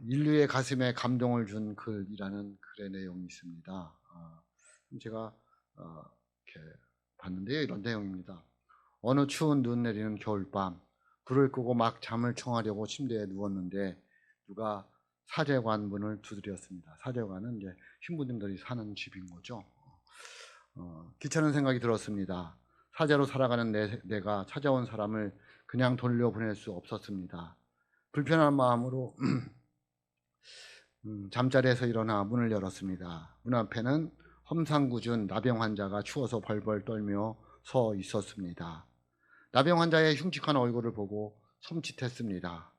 인류의 가슴에 감동을 준 글이라는 글의 내용이 있습니다. 제가 이렇게 봤는데요. 이런 내용입니다. 어느 추운 눈 내리는 겨울밤, 불을 끄고 막 잠을 청하려고 침대에 누웠는데 누가 사제관 문을 두드렸습니다. 사제관은 이제 신부님들이 사는 집인 거죠. 귀찮은 생각이 들었습니다. 사제로 살아가는 내가 찾아온 사람을 그냥 돌려보낼 수 없었습니다. 불편한 마음으로 잠자리에서 일어나 문을 열었습니다. 문 앞에는 험상궂은 나병 환자가 추워서 벌벌 떨며 서 있었습니다. 나병 환자의 흉측한 얼굴을 보고 섬찟했습니다.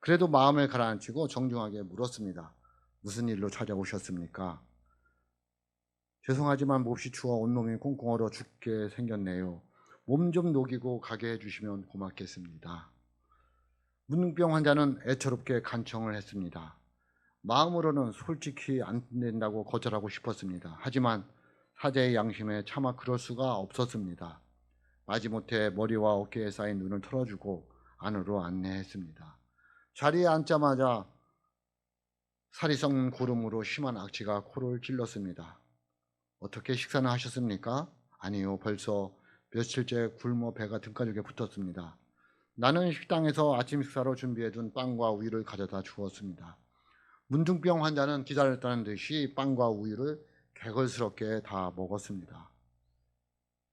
그래도 마음을 가라앉히고 정중하게 물었습니다. 무슨 일로 찾아오셨습니까? 죄송하지만 몹시 추워 온몸이 꽁꽁 얼어 죽게 생겼네요. 몸 좀 녹이고 가게 해주시면 고맙겠습니다. 문둥병 환자는 애처롭게 간청을 했습니다. 마음으로는 솔직히 안 된다고 거절하고 싶었습니다. 하지만 사제의 양심에 차마 그럴 수가 없었습니다. 마지못해 머리와 어깨에 쌓인 눈을 털어주고 안으로 안내했습니다. 자리에 앉자마자 살이 썩는 고름으로 심한 악취가 코를 찔렀습니다. 어떻게 식사는 하셨습니까? 아니요, 벌써 며칠째 굶어 배가 등가죽에 붙었습니다. 나는 식당에서 아침 식사로 준비해둔 빵과 우유를 가져다 주었습니다. 문둥병 환자는 기다렸다는 듯이 빵과 우유를 개걸스럽게 다 먹었습니다.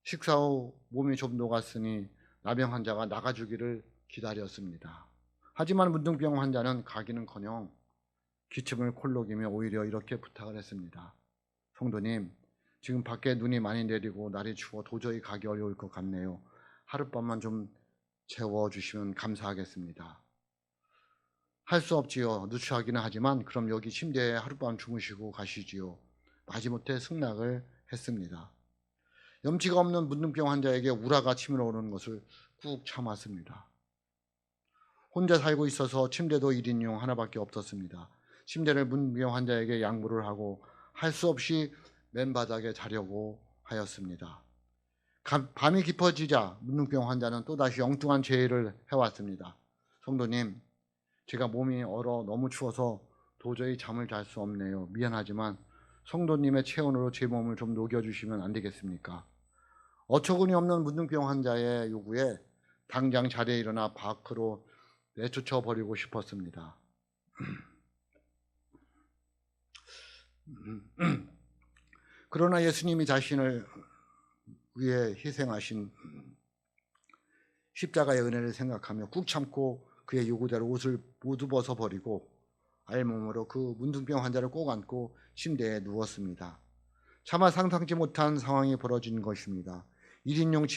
식사 후 몸이 좀 녹았으니 나병 환자가 나가주기를 기다렸습니다. 하지만 문둥병 환자는 가기는커녕 기침을 콜록이며 오히려 이렇게 부탁을 했습니다. 성도님, 지금 밖에 눈이 많이 내리고 날이 추워 도저히 가기 어려울 것 같네요. 하룻밤만 좀 재워주시면 감사하겠습니다. 할 수 없지요. 누추하기는 하지만 그럼 여기 침대에 하룻밤 주무시고 가시지요. 마지못해 승낙을 했습니다. 염치가 없는 문둥병 환자에게 우라가 치밀어 오르는 것을 꾹 참았습니다. 혼자 살고 있어서 침대도 1인용 하나밖에 없었습니다. 침대를 문둥병 환자에게 양보를 하고 할 수 없이 맨바닥에 자려고 하였습니다. 밤이 깊어지자 문둥병 환자는 또다시 엉뚱한 제의를 해왔습니다. 성도님, 제가 몸이 얼어 너무 추워서 도저히 잠을 잘 수 없네요. 미안하지만 성도님의 체온으로 제 몸을 좀 녹여주시면 안 되겠습니까? 어처구니 없는 문둥병 환자의 요구에 당장 자리에 일어나 밖으로 내쫓아 버리고 싶었습니다. 그러나 예수님이 자신을 위해 희생하신 십자가의 은혜를 생각하며 꾹 참고 그의 요구대로 옷을 모두 벗어버리고 알몸으로 그 문둥병 환자를 꼭 안고 침대에 누웠습니다. 차마 상상치 못한 상황이 벌어진 것입니다. 1인용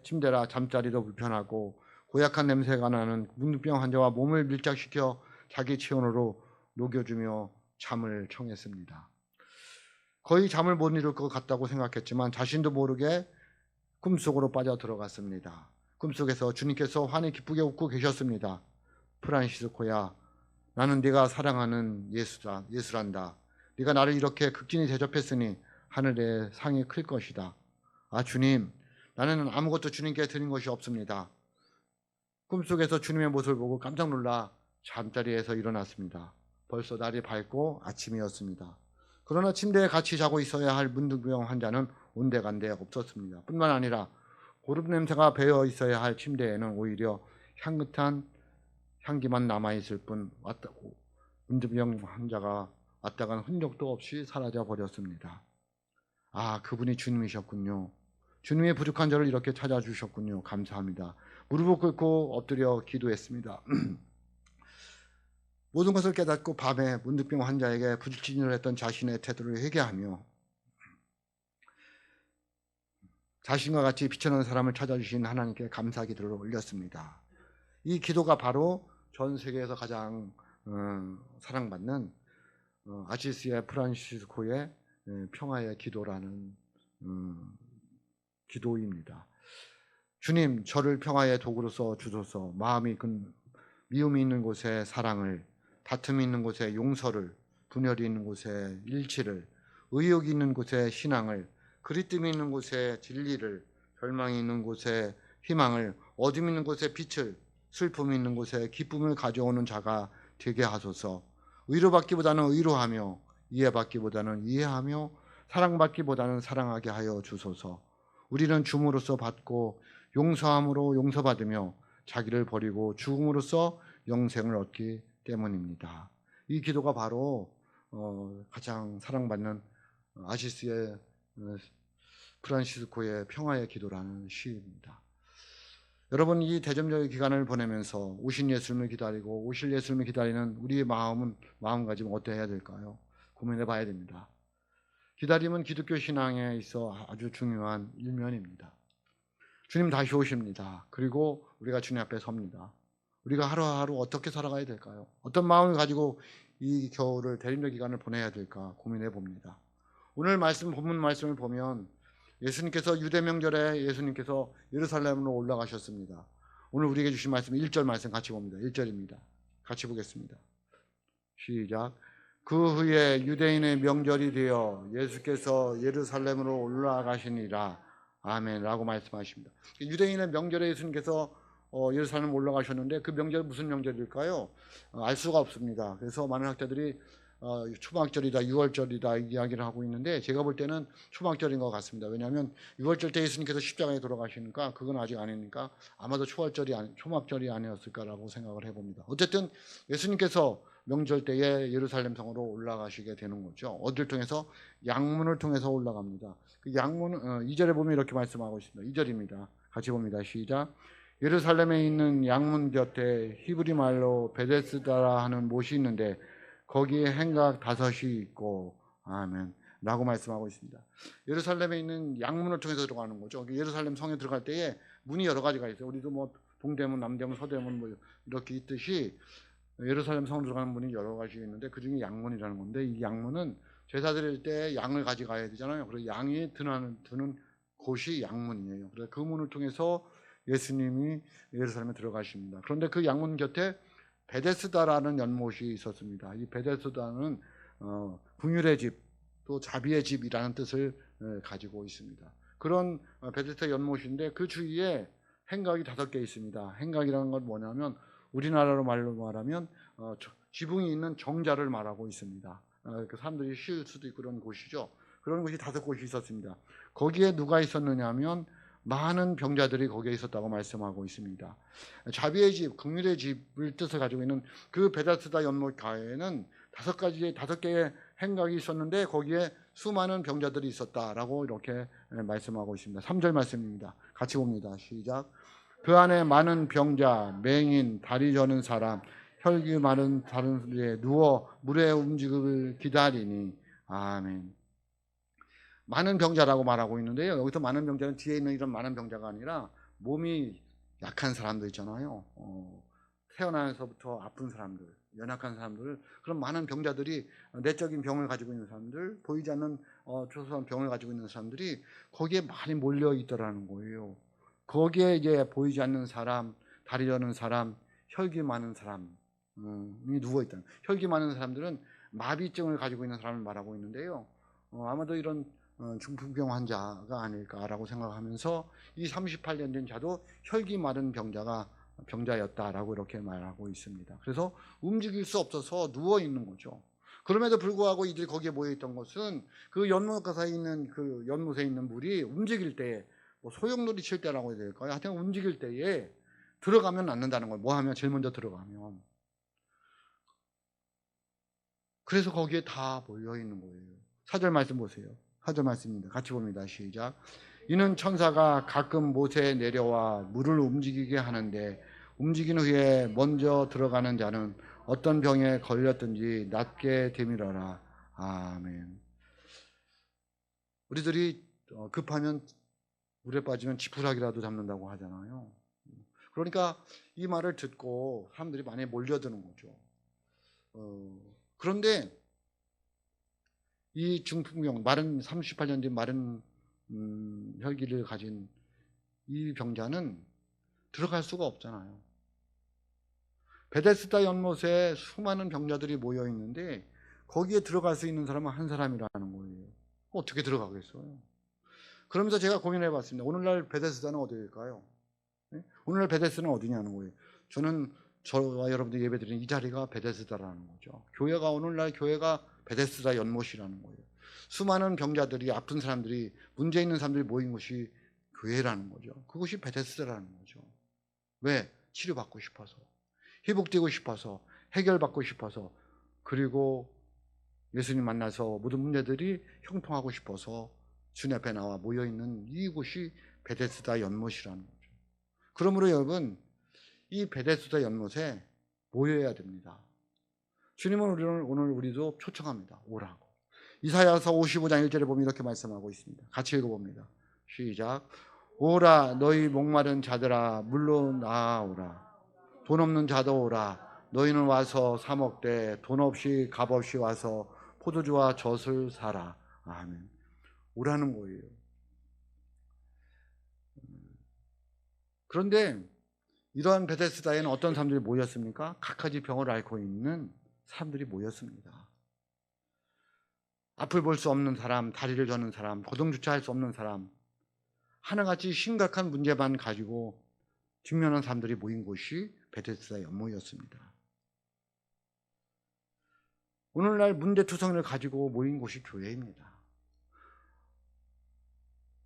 침대라 잠자리도 불편하고 고약한 냄새가 나는 문둥병 환자와 몸을 밀착시켜 자기 체온으로 녹여주며 잠을 청했습니다. 거의 잠을 못 이룰 것 같다고 생각했지만 자신도 모르게 꿈속으로 빠져 들어갔습니다. 꿈속에서 주님께서 환히 기쁘게 웃고 계셨습니다. 프란시스코야, 나는 네가 사랑하는 예수란다. 네가 나를 이렇게 극진히 대접했으니 하늘의 상이 클 것이다. 아, 주님, 나는 아무것도 주님께 드린 것이 없습니다. 꿈속에서 주님의 모습을 보고 깜짝 놀라 잠자리에서 일어났습니다. 벌써 날이 밝고 아침이었습니다. 그러나 침대에 같이 자고 있어야 할 문둥병 환자는 온데간데 없었습니다. 뿐만 아니라 고름 냄새가 배어 있어야 할 침대에는 오히려 향긋한 향기만 남아있을 뿐 문둥병 환자가 왔다간 흔적도 없이 사라져 버렸습니다. 아, 그분이 주님이셨군요. 주님의 부족한 저를 이렇게 찾아주셨군요. 감사합니다. 무릎을 꿇고 엎드려 기도했습니다. 모든 것을 깨닫고 밤에 문둥병 환자에게 부르짖음을 했던 자신의 태도를 회개하며 자신과 같이 비천한 사람을 찾아주신 하나님께 감사 기도를 올렸습니다. 이 기도가 바로 전 세계에서 가장 사랑받는 아시시의 프란시스코의 평화의 기도라는 기도입니다. 주님, 저를 평화의 도구로서 주소서. 미움이 있는 곳에 사랑을, 다툼이 있는 곳에 용서를, 분열이 있는 곳에 일치를, 의욕이 있는 곳에 신앙을, 그리움이 있는 곳에 진리를, 절망이 있는 곳에 희망을, 어둠이 있는 곳에 빛을, 슬픔이 있는 곳에 기쁨을 가져오는 자가 되게 하소서. 의로받기보다는 의로하며 이해받기보다는 이해하며 사랑받기보다는 사랑하게 하여 주소서. 우리는 줌으로써 받고 용서함으로 용서받으며 자기를 버리고 죽음으로써 영생을 얻기 때문입니다. 이 기도가 바로 가장 사랑받는 아시스의 프란시스코의 평화의 기도라는 시입니다. 여러분, 이 대점적인 기간을 보내면서 오신 예수님을 기다리고 오실 예수님을 기다리는 우리의 마음가짐 어때야 될까요? 고민해 봐야 됩니다. 기다림은 기독교 신앙에 있어 아주 중요한 일면입니다. 주님 다시 오십니다. 그리고 우리가 주님 앞에 섭니다. 우리가 하루하루 어떻게 살아가야 될까요? 어떤 마음을 가지고 이 겨울을 대림절 기간을 보내야 될까 고민해 봅니다. 오늘 본문 말씀을 보면 예수님께서 유대 명절에 예수님께서 예루살렘으로 올라가셨습니다. 오늘 우리에게 주신 말씀 1절 말씀 같이 봅니다. 1절입니다. 같이 보겠습니다. 시작. 그 후에 유대인의 명절이 되어 예수께서 예루살렘으로 올라가시니라. 아멘 라고 말씀하십니다. 유대인의 명절에 예수님께서 예루살렘 올라가셨는데 그 명절이 무슨 명절일까요? 알 수가 없습니다. 그래서 많은 학자들이 초막절이다, 6월절이다 이야기를 하고 있는데 제가 볼 때는 초막절인 것 같습니다. 왜냐하면 6월절 때 예수님께서 십자가에 돌아가시니까 그건 아직 아니니까 아마도 초막절이 아니었을까라고 생각을 해봅니다. 어쨌든 예수님께서 명절 때에 예루살렘 성으로 올라가시게 되는 거죠. 어디를 통해서? 양문을 통해서 올라갑니다. 그 양문은 2절에 보면 이렇게 말씀하고 있습니다. 2절입니다. 같이 봅니다. 시작. 예루살렘에 있는 양문 곁에 히브리 말로 베데스다라 하는 못이 있는데 거기에 행각 5이 있고 아멘 라고 말씀하고 있습니다. 예루살렘에 있는 양문을 통해서 들어가는 거죠. 예루살렘 성에 들어갈 때에 문이 여러 가지가 있어요. 우리도 뭐 동대문, 남대문, 서대문 뭐 이렇게 있듯이 예루살렘 성으로 들어가는 문이 여러 가지 있는데 그중에 양문이라는 건데 이 양문은 제사 드릴 때 양을 가져가야 되잖아요. 그래서 양이 드는 곳이 양문이에요. 그래서 그 문을 통해서 예수님이 예루살렘에 들어가십니다. 그런데 그 양문 곁에 베데스다라는 연못이 있었습니다. 이 베데스다는 긍휼의 집, 또 자비의 집이라는 뜻을 가지고 있습니다. 그런 베데스다 연못인데 그 주위에 행각이 5개 있습니다. 행각이라는 건 뭐냐면 우리나라로 말로 말하면 지붕이 있는 정자를 말하고 있습니다. 그 사람들이 쉴 수도 있고 그런 곳이죠. 그런 곳이 5곳이 있었습니다. 거기에 누가 있었느냐 하면 많은 병자들이 거기에 있었다고 말씀하고 있습니다. 자비의 집, 긍휼의 집을 뜻을 가지고 있는 그 베데스다 연못 가에는 5개의 행각이 있었는데 거기에 수많은 병자들이 있었다라고 이렇게 말씀하고 있습니다. 3절 말씀입니다. 같이 봅니다. 시작. 그 안에 많은 병자, 맹인, 다리 저는 사람, 혈기 많은 사람들이 누워 물의 움직임을 기다리니 아멘. 많은 병자라고 말하고 있는데요. 여기서 많은 병자는 뒤에 있는 이런 많은 병자가 아니라 몸이 약한 사람들 있잖아요. 태어나서부터 아픈 사람들, 연약한 사람들, 그런 많은 병자들이 내적인 병을 가지고 있는 사람들, 보이지 않는 초소한 병을 가지고 있는 사람들이 거기에 많이 몰려 있더라는 거예요. 거기에 이제 보이지 않는 사람, 다리 저는 사람, 혈기 많은 사람이 누워 있다. 혈기 많은 사람들은 마비증을 가지고 있는 사람을 말하고 있는데요. 아마도 이런 중풍병 환자가 아닐까라고 생각하면서 이 38년 된 자도 혈기 마른 병자였다라고 이렇게 말하고 있습니다. 그래서 움직일 수 없어서 누워 있는 거죠. 그럼에도 불구하고 이들이 거기에 모여 있던 것은 그 연못 가사에 있는 그 연못에 있는 물이 움직일 때에 뭐 소용돌이 칠 때라고 해야 될까요? 하여튼 움직일 때에 들어가면 낫는다는 걸 뭐 하면 제일 먼저 들어가면 그래서 거기에 다 모여 있는 거예요. 4절 말씀 보세요. 4절 말씀입니다. 같이 봅니다. 시작. 이는 천사가 가끔 못에 내려와 물을 움직이게 하는데 움직인 후에 먼저 들어가는 자는 어떤 병에 걸렸든지 낫게 되밀어라. 아멘. 우리들이 급하면 물에 빠지면 지푸라기라도 잡는다고 하잖아요. 그러니까 이 말을 듣고 사람들이 많이 몰려드는 거죠. 그런데 이 중풍병, 마른 38년 된 마른 혈기를 가진 이 병자는 들어갈 수가 없잖아요. 베데스다 연못에 수많은 병자들이 모여 있는데 거기에 들어갈 수 있는 사람은 한 사람이라는 거예요. 어떻게 들어가겠어요? 그러면서 제가 고민해 봤습니다. 오늘날 베데스다는 어디일까요? 오늘날 베데스다는 어디냐는 거예요. 저는 저와 여러분들 예배드리는 이 자리가 베데스다라는 거죠. 교회가 오늘날 교회가 베데스다 연못이라는 거예요. 수많은 병자들이, 아픈 사람들이, 문제 있는 사람들이 모인 곳이 교회라는 거죠. 그곳이 베데스다라는 거죠. 왜? 치료받고 싶어서, 회복되고 싶어서, 해결받고 싶어서, 그리고 예수님 만나서 모든 문제들이 형통하고 싶어서 주님 앞에 나와 모여있는 이곳이 베데스다 연못이라는 거죠. 그러므로 여러분, 이 베데스다 연못에 모여야 됩니다. 주님은 우리를 오늘 우리도 초청합니다. 오라고. 이사야서 55장 1절에 보면 이렇게 말씀하고 있습니다. 같이 읽어봅니다. 시작. 오라 너희 목마른 자들아 물로 나아오라. 돈 없는 자도 오라. 너희는 와서 사 먹되 돈 없이 값 없이 와서 포도주와 젖을 사라. 아멘. 오라는 거예요. 그런데 이러한 베데스다에는 어떤 사람들이 모였습니까? 각가지 병을 앓고 있는 사람들이 모였습니다. 앞을 볼 수 없는 사람, 다리를 저는 사람, 거동조차 할 수 없는 사람, 하나같이 심각한 문제만 가지고 직면한 사람들이 모인 곳이 베데스다 연못이었습니다. 오늘날 문제투성이를 가지고 모인 곳이 교회입니다.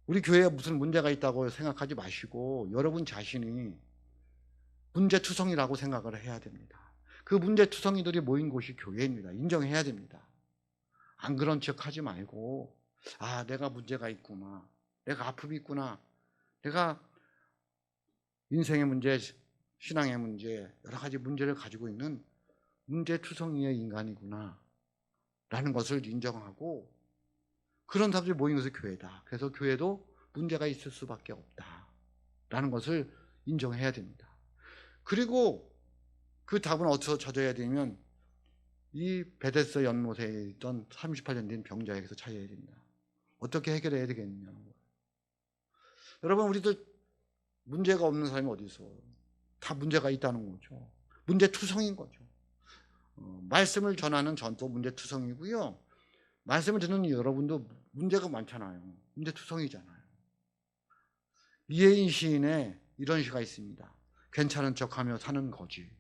우리 교회에 무슨 문제가 있다고 생각하지 마시고 여러분 자신이 문제투성이라고 생각을 해야 됩니다. 그 문제투성이들이 모인 곳이 교회입니다. 인정해야 됩니다. 안 그런 척 하지 말고, 아, 내가 문제가 있구나, 내가 아픔이 있구나, 내가 인생의 문제, 신앙의 문제, 여러 가지 문제를 가지고 있는 문제투성이의 인간이구나 라는 것을 인정하고, 그런 사람들이 모인 것이 교회다. 그래서 교회도 문제가 있을 수밖에 없다 라는 것을 인정해야 됩니다. 그리고 그 답은 어디서 찾아야 되냐면 이 베데스다 연못에 있던 38년 된 병자에게서 찾아야 됩니다. 어떻게 해결해야 되겠느냐는 거예요. 여러분, 우리도 문제가 없는 사람이 어디 있어요? 다 문제가 있다는 거죠. 문제투성인 거죠. 말씀을 전하는 전도 문제투성이고요. 말씀을 듣는 여러분도 문제가 많잖아요. 문제투성이잖아요. 이혜인 시인의 이런 시가 있습니다. 괜찮은 척하며 사는 거지.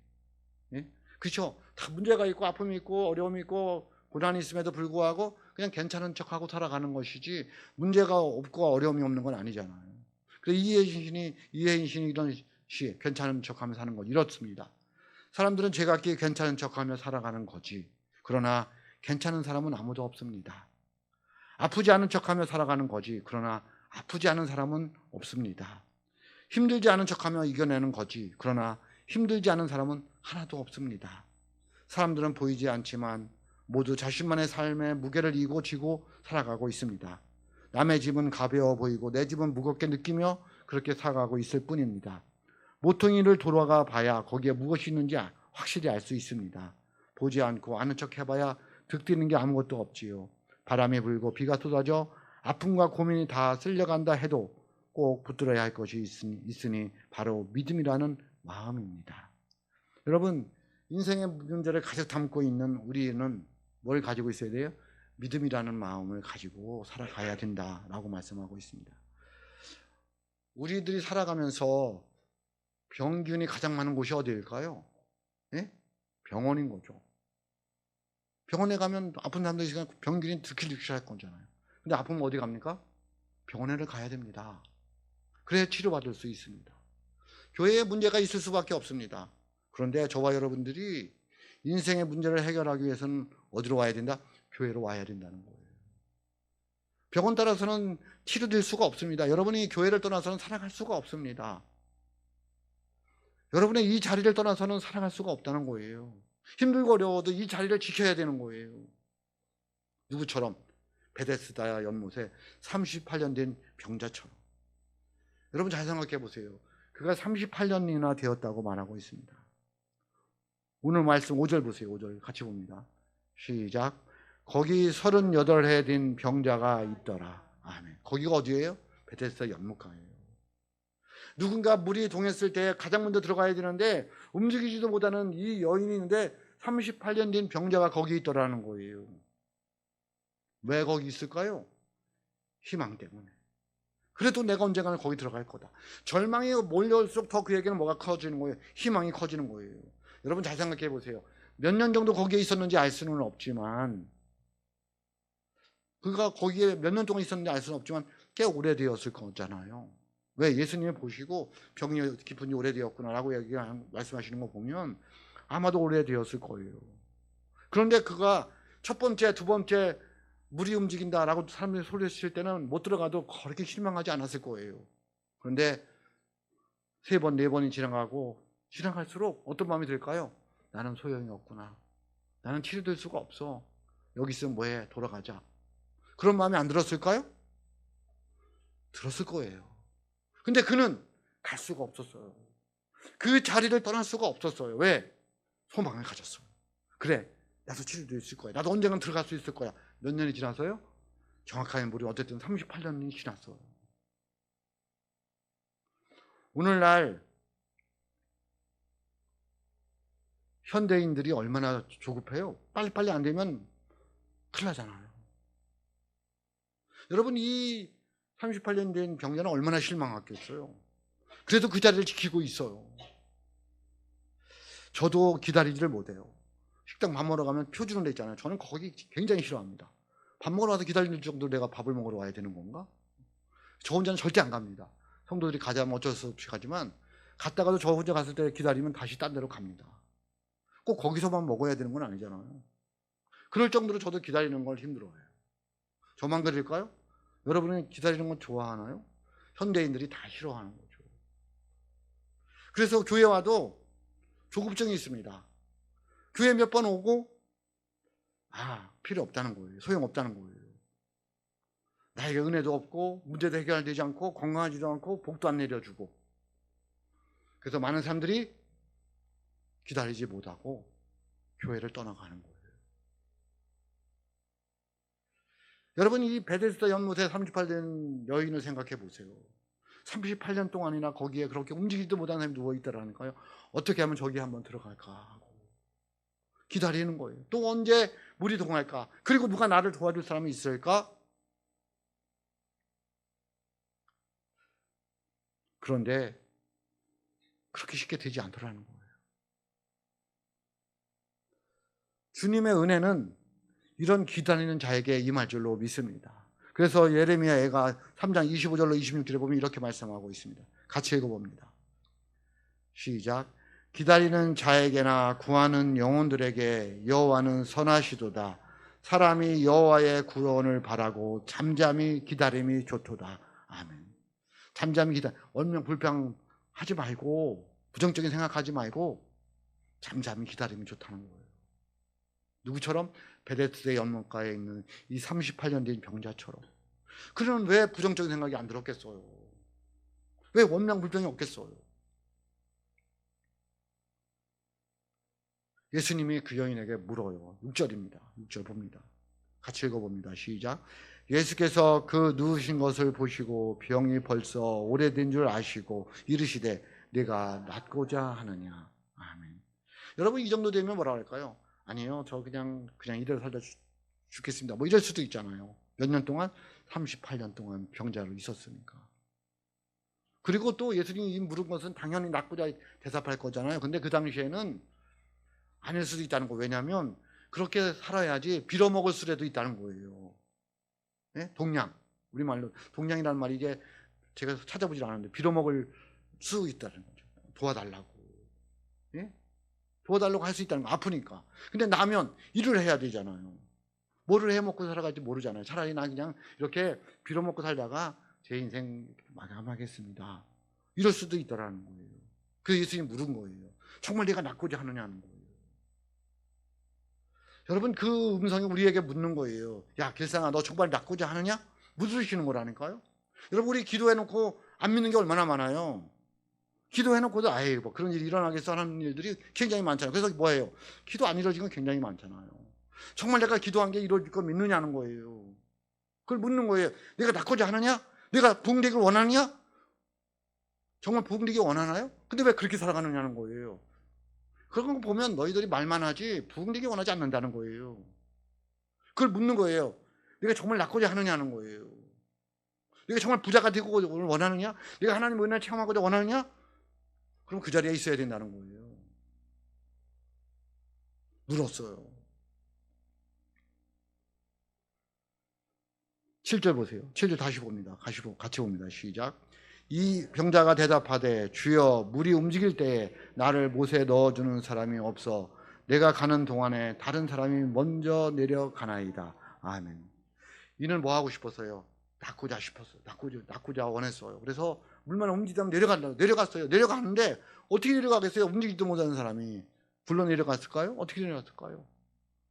예? 그렇죠? 다 문제가 있고 아픔이 있고 어려움이 있고 고난이 있음에도 불구하고 그냥 괜찮은 척하고 살아가는 것이지 문제가 없고 어려움이 없는 건 아니잖아요. 그래서 이혜인 시인이 이런 시, 괜찮은 척하며 사는 거 이렇습니다. 사람들은 제각기 괜찮은 척하며 살아가는 거지. 그러나 괜찮은 사람은 아무도 없습니다. 아프지 않은 척하며 살아가는 거지. 그러나 아프지 않은 사람은 없습니다. 힘들지 않은 척하며 이겨내는 거지. 그러나 힘들지 않은 사람은 하나도 없습니다. 사람들은 보이지 않지만 모두 자신만의 삶의 무게를 이고 지고 살아가고 있습니다. 남의 집은 가벼워 보이고 내 집은 무겁게 느끼며 그렇게 살아가고 있을 뿐입니다. 모퉁이를 돌아가 봐야 거기에 무엇이 있는지 확실히 알 수 있습니다. 보지 않고 아는 척 해봐야 득되는 게 아무것도 없지요. 바람이 불고 비가 쏟아져 아픔과 고민이 다 쓸려간다 해도 꼭 붙들어야 할 것이 있으니 바로 믿음이라는 마음입니다. 여러분, 인생의 문제를 가득 담고 있는 우리는 뭘 가지고 있어야 돼요? 믿음이라는 마음을 가지고 살아가야 된다라고 말씀하고 있습니다. 우리들이 살아가면서 병균이 가장 많은 곳이 어디일까요? 예? 병원인 거죠. 병원에 가면 아픈 사람들이 병균이 들킬들킬할 거잖아요. 근데 아프면 어디 갑니까? 병원에를 가야 됩니다. 그래야 치료받을 수 있습니다. 교회에 문제가 있을 수밖에 없습니다. 그런데 저와 여러분들이 인생의 문제를 해결하기 위해서는 어디로 와야 된다? 교회로 와야 된다는 거예요. 병원 따라서는 치료될 수가 없습니다. 여러분이 교회를 떠나서는 살아갈 수가 없습니다. 여러분의 이 자리를 떠나서는 살아갈 수가 없다는 거예요. 힘들고 어려워도 이 자리를 지켜야 되는 거예요. 누구처럼? 베데스다 연못에 38년 된 병자처럼. 여러분 잘 생각해 보세요. 그가 38년이나 되었다고 말하고 있습니다. 오늘 말씀 5절 보세요. 5절 같이 봅니다. 시작. 거기 38해 된 병자가 있더라. 아멘. 거기가 어디예요? 베데스다 연못가예요. 누군가 물이 동했을 때 가장 먼저 들어가야 되는데 움직이지도 못하는 이 여인이 있는데 38년 된 병자가 거기 있더라는 거예요. 왜 거기 있을까요? 희망 때문에. 그래도 내가 언젠가는 거기 들어갈 거다. 절망이 몰려올수록 더 그에게는 뭐가 커지는 거예요? 희망이 커지는 거예요. 여러분 잘 생각해 보세요. 몇 년 정도 거기에 있었는지 알 수는 없지만, 그가 거기에 몇 년 동안 있었는지 알 수는 없지만 꽤 오래되었을 거잖아요. 왜? 예수님을 보시고 병이 깊은 지 오래되었구나라고 말씀하시는 거 보면 아마도 오래되었을 거예요. 그런데 그가 첫 번째, 두 번째 물이 움직인다라고 사람들이 소리를 칠 때는 못 들어가도 그렇게 실망하지 않았을 거예요. 그런데 세 번, 네 번이 지나갈수록 어떤 마음이 들까요? 나는 소용이 없구나. 나는 치료될 수가 없어. 여기 있으면 뭐해? 돌아가자. 그런 마음이 안 들었을까요? 들었을 거예요. 근데 그는 갈 수가 없었어요. 그 자리를 떠날 수가 없었어요. 왜? 소망을 가졌어요. 그래, 나도 치료도 있을 거야. 나도 언젠간 들어갈 수 있을 거야. 몇 년이 지나서요? 정확하게 우리 어쨌든 38년이 지났어요. 오늘날 현대인들이 얼마나 조급해요. 빨리빨리 안 되면 큰일 나잖아요. 여러분, 이 38년 된 병자는 얼마나 실망했겠어요. 그래도 그 자리를 지키고 있어요. 저도 기다리지를 못해요. 식당 밥 먹으러 가면 표 주는 데 있잖아요. 저는 거기 굉장히 싫어합니다. 밥 먹으러 와서 기다리는 정도로 내가 밥을 먹으러 와야 되는 건가? 저 혼자는 절대 안 갑니다. 성도들이 가자면 어쩔 수 없이 가지만, 갔다가도 저 혼자 갔을 때 기다리면 다시 딴 데로 갑니다. 꼭 거기서만 먹어야 되는 건 아니잖아요. 그럴 정도로 저도 기다리는 걸 힘들어해요. 저만 그럴까요? 여러분은 기다리는 건 좋아하나요? 현대인들이 다 싫어하는 거죠. 그래서 교회 와도 조급증이 있습니다. 교회 몇 번 오고 필요 없다는 거예요. 소용없다는 거예요. 나에게 은혜도 없고 문제도 해결되지 않고 건강하지도 않고 복도 안 내려주고, 그래서 많은 사람들이 기다리지 못하고 교회를 떠나가는 거예요. 여러분, 이 베데스다 연못에 38년 여인을 생각해 보세요. 38년 동안이나 거기에 그렇게 움직이지도 못하는 사람이 누워있다라니까요. 어떻게 하면 저기 한번 들어갈까 하고 기다리는 거예요. 또 언제 물이 동할까? 그리고 누가 나를 도와줄 사람이 있을까? 그런데 그렇게 쉽게 되지 않더라는 거예요. 주님의 은혜는 이런 기다리는 자에게 임할 줄로 믿습니다. 그래서 예레미야가 3장 25절로 26절에 보면 이렇게 말씀하고 있습니다. 같이 읽어봅니다. 시작. 기다리는 자에게나 구하는 영혼들에게 여호와는 선하시도다. 사람이 여호와의 구원을 바라고 잠잠히 기다림이 좋도다. 아멘. 잠잠히 얼명불평하지 말고, 부정적인 생각하지 말고 잠잠히 기다림이 좋다는 거예요. 누구처럼? 베데스다 연못가에 있는 이 38년 된 병자처럼. 그는 왜 부정적인 생각이 안 들었겠어요? 왜 원망불평이 없겠어요? 예수님이 그 여인에게 물어요. 6절입니다. 6절 봅니다. 같이 읽어봅니다. 시작. 예수께서 그 누우신 것을 보시고 병이 벌써 오래된 줄 아시고 이르시되 네가 낫고자 하느냐. 아멘. 여러분, 이 정도 되면 뭐라 할까요? 아니요, 저 그냥 이대로 살다 죽겠습니다. 뭐 이럴 수도 있잖아요. 몇 년 동안? 38년 동안 병자로 있었으니까. 그리고 또 예수님이 물은 것은 당연히 낫고자 대답할 거잖아요. 근데 그 당시에는 아닐 수도 있다는 거예요. 왜냐하면 그렇게 살아야지 빌어먹을 수라도 있다는 거예요. 네? 동양, 우리말로 동양이라는 말이 이게 제가 찾아보질 않았는데 빌어먹을 수 있다는 거죠. 도와달라고. 네? 도와달라고 할 수 있다는 거. 아프니까. 근데 나면 일을 해야 되잖아요. 뭐를 해먹고 살아갈지 모르잖아요. 차라리 나 그냥 이렇게 빌어먹고 살다가 제 인생 마감하겠습니다. 이럴 수도 있더라는 거예요. 그래서 예수님이 물은 거예요. 정말 내가 낫고자 하느냐는 거예요. 여러분, 그 음성이 우리에게 묻는 거예요. 야, 길상아, 너 정말 낫고자 하느냐? 묻으시는 거라니까요. 여러분, 우리 기도해놓고 안 믿는 게 얼마나 많아요. 기도해놓고도 뭐 그런 일이 일어나겠어 하는 일들이 굉장히 많잖아요. 그래서 뭐예요? 기도 안 이루어진 건 굉장히 많잖아요. 정말 내가 기도한 게 이루어질 거 믿느냐는 거예요. 그걸 묻는 거예요. 내가 낫고자 하느냐? 내가 부흥되기를 원하느냐? 정말 부흥되기 원하나요? 근데 왜 그렇게 살아가느냐는 거예요. 그런 거 보면 너희들이 말만 하지 부흥되기 원하지 않는다는 거예요. 그걸 묻는 거예요. 내가 정말 낫고자 하느냐는 거예요. 내가 정말 부자가 되고 원하느냐? 내가 하나님의 은혜를 체험하고자 원하느냐? 그럼 그 자리에 있어야 된다는 거예요. 물었어요. 7절 보세요. 7절 다시 봅니다. 같이 봅니다. 시작. 이 병자가 대답하되 주여 물이 움직일 때에 나를 못에 넣어주는 사람이 없어 내가 가는 동안에 다른 사람이 먼저 내려가나이다. 아멘. 이는 뭐 하고 싶었어요? 낚고자 싶었어요. 낚고자 원했어요. 그래서 물만 움직이면 내려갔어요. 내려가는데 어떻게 내려가겠어요? 움직이지도 못하는 사람이. 굴러 내려갔을까요? 어떻게 내려갔을까요?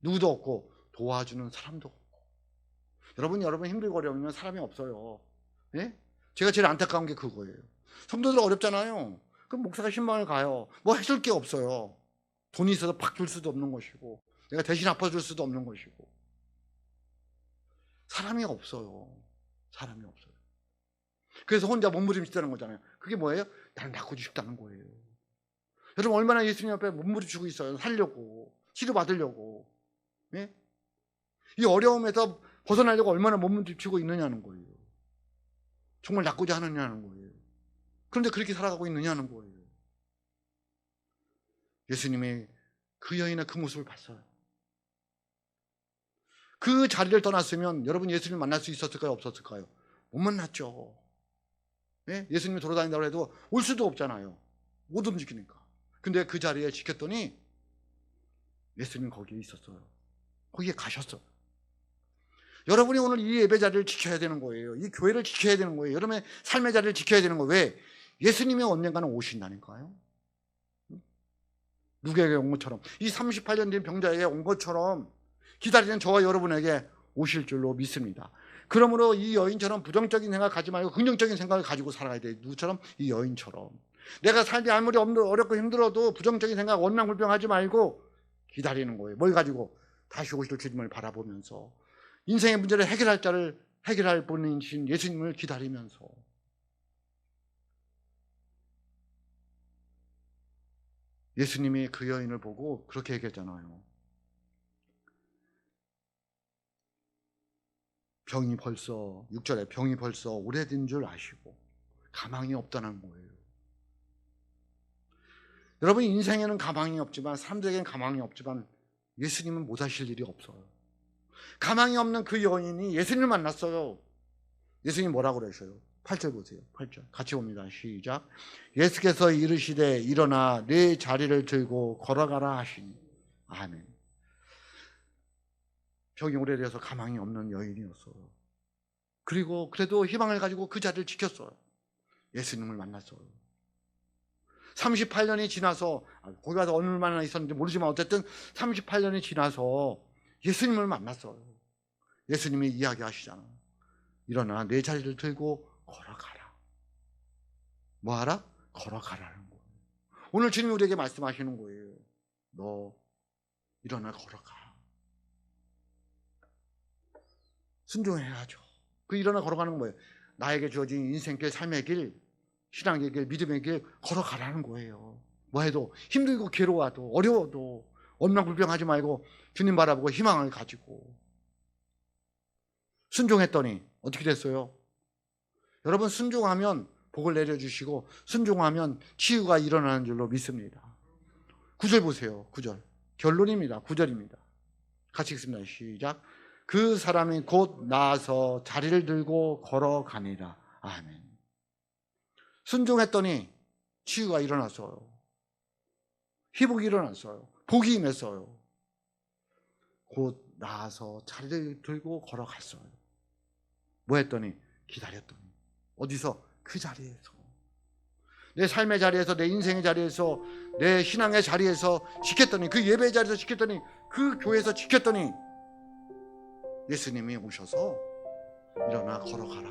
누구도 없고 도와주는 사람도 없고. 여러분 힘들고 어려우면 사람이 없어요. 예? 제가 제일 안타까운 게 그거예요. 성도들 어렵잖아요. 그럼 목사가 신방을 가요. 뭐 해줄 게 없어요. 돈이 있어서 팍 줄 수도 없는 것이고 내가 대신 아파줄 수도 없는 것이고 사람이 없어요. 사람이 없어요. 그래서 혼자 몸부림치다는 거잖아요. 그게 뭐예요? 나는 낚고 싶다는 거예요. 여러분 얼마나 예수님 앞에 몸부림치고 있어요. 살려고 치료받으려고. 예? 이 어려움에서 벗어나려고 얼마나 몸부림치고 있느냐는 거예요. 정말 낚고자 하느냐는 거예요. 그런데 그렇게 살아가고 있느냐는 거예요. 예수님이 그 여인의 그 모습을 봤어요. 그 자리를 떠났으면 여러분 예수님을 만날 수 있었을까요? 없었을까요? 못 만났죠. 예? 예수님이 돌아다닌다고 해도 올 수도 없잖아요. 못 움직이니까. 근데 그 자리에 지켰더니 예수님 거기에 있었어요. 거기에 가셨어요. 여러분이 오늘 이 예배 자리를 지켜야 되는 거예요. 이 교회를 지켜야 되는 거예요. 여러분의 삶의 자리를 지켜야 되는 거예요. 왜? 예수님이 언젠가는 오신다니까요. 누구에게 온 것처럼, 이 38년 된 병자에게 온 것처럼 기다리는 저와 여러분에게 오실 줄로 믿습니다. 그러므로 이 여인처럼 부정적인 생각 가지 말고 긍정적인 생각을 가지고 살아야 돼요. 누구처럼? 이 여인처럼. 내가 삶이 아무리 어렵고 힘들어도 부정적인 생각, 원망불평하지 말고 기다리는 거예요. 뭘 가지고? 다시 오실 주님을 바라보면서 인생의 문제를 해결할 분이신 예수님을 기다리면서. 예수님이 그 여인을 보고 그렇게 얘기했잖아요. 병이 벌써 6절에 병이 벌써 오래된 줄 아시고 가망이 없다는 거예요. 여러분 인생에는 가망이 없지만 사람들에게는 가망이 없지만 예수님은 못 하실 일이 없어요. 가망이 없는 그 여인이 예수님을 만났어요. 예수님 뭐라고 그러셔요? 8절 보세요. 8절 같이 봅니다. 시작. 예수께서 이르시되 일어나 네 자리를 들고 걸어가라 하시니. 아멘. 병이 오래돼서 가망이 없는 여인이었어요. 그리고 그래도 희망을 가지고 그 자리를 지켰어요. 예수님을 만났어요. 38년이 지나서 거기 가서 얼마나 있었는지 모르지만 어쨌든 38년이 지나서 예수님을 만났어요. 예수님이 이야기하시잖아요. 일어나 내 자리를 들고 걸어가라. 뭐하라? 걸어가라는 거예요. 오늘 주님이 우리에게 말씀하시는 거예요. 너 일어나 걸어가. 순종해야죠. 그 일어나 걸어가는 건 뭐예요? 나에게 주어진 인생길, 삶의 길, 신앙의 길, 믿음의 길 걸어가라는 거예요. 뭐 해도 힘들고 괴로워도 어려워도 원망불평하지 말고 주님 바라보고 희망을 가지고 순종했더니 어떻게 됐어요? 여러분 순종하면 복을 내려주시고 순종하면 치유가 일어나는 줄로 믿습니다. 9절 보세요. 9절 결론입니다. 9절입니다. 같이 읽습니다. 시작. 그 사람이 곧 나아서 자리를 들고 걸어가니라. 아멘. 순종했더니 치유가 일어났어요. 회복이 일어났어요. 복이 임했어요. 곧 나아서 자리를 들고 걸어갔어요. 뭐 했더니? 기다렸더니. 어디서? 그 자리에서. 내 삶의 자리에서, 내 인생의 자리에서, 내 신앙의 자리에서 지켰더니, 그 예배의 자리에서 지켰더니, 그 교회에서 지켰더니 예수님이 오셔서 일어나 걸어가라.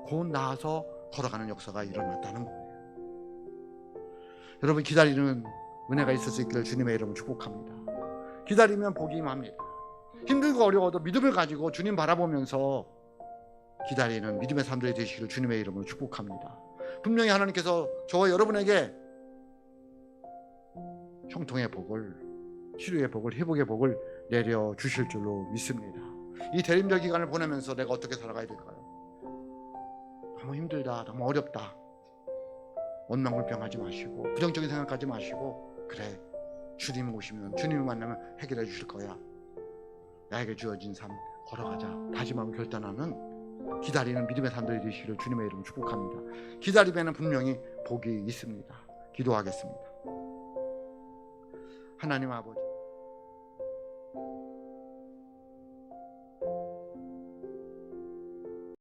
곧 나아서 걸어가는 역사가 일어났다는 거예요. 여러분 기다리는 은혜가 있을 수 있기를 주님의 이름으로 축복합니다. 기다리면 복이 임합니다. 힘들고 어려워도 믿음을 가지고 주님 바라보면서 기다리는 믿음의 사람들이 되시기를 주님의 이름으로 축복합니다. 분명히 하나님께서 저와 여러분에게 형통의 복을, 치료의 복을, 회복의 복을 내려주실 줄로 믿습니다. 이 대림절 기간을 보내면서 내가 어떻게 살아가야 될까요? 너무 힘들다, 너무 어렵다 원망불평하지 마시고 부정적인 생각하지 마시고 그래 주님 오시면, 주님 만나면 해결해 주실 거야. 나에게 주어진 삶 걸어가자 다짐하고 결단하는 기다리는 믿음의 사람들이 되시기를 주님의 이름으로 축복합니다. 기다림에는 분명히 복이 있습니다. 기도하겠습니다. 하나님 아버지,